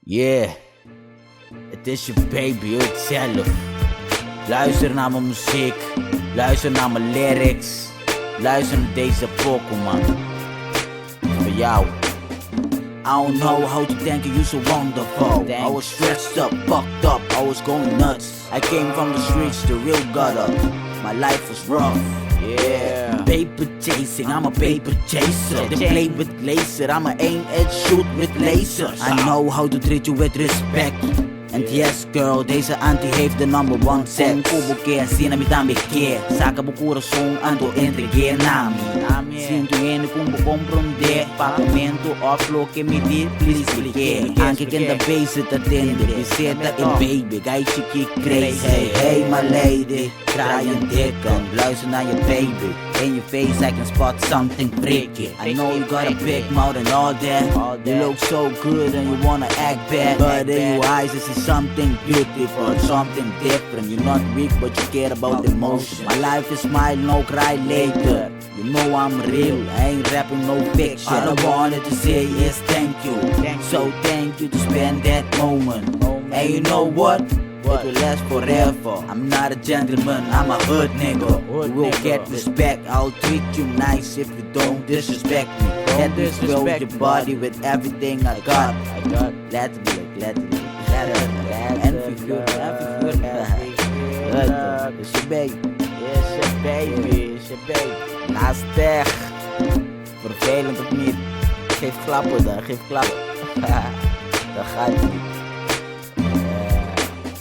Yeah, het is je baby, hoor ik zelf. Luister naar mijn muziek, luister naar mijn lyrics, luister naar deze pokoe, man. Voor jou. I don't know how to thank you, you're so wonderful. I was stressed up, fucked up, I was going nuts. I came from the streets, the real gutter. My life was rough. Yeah. Paper chasing, I'm a paper chaser. They play with laser, I'm a aim and shoot with lasers. I know how to treat you with respect. And yes girl, deze auntie heeft de number one set. Kubo que assina me também quer. Saca o coração, ando entreguei na mi. Sinto ele como compreender. Pagamento off lo que me dir, please explique. Anche que the base te atende. Visita e baby, guy chiqui crazy. Hey, hey my lady, try and dikken. Luister naar je baby. In your face I can spot something freaky. I know you got a big mouth and all that. You look so good and you wanna act bad. But in your eyes I see something beautiful, something different. You're not weak but you care about emotion. My life is smile, no cry later. You know I'm real, I ain't rapping no fiction. All I wanted to say is thank you. So thank you to spend that moment. And you know what? It will last forever. I'm not a gentleman, I'm a hood nigga. You will get respect, I'll treat you nice if you don't disrespect me. Let me fill your body with everything I got. Let me and feel it's your baby. It's your baby, it's your baby. Naast weg. Vervelend of niet. Geef klappen dan, geef klappen. Dat gaat niet.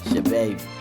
It's your baby.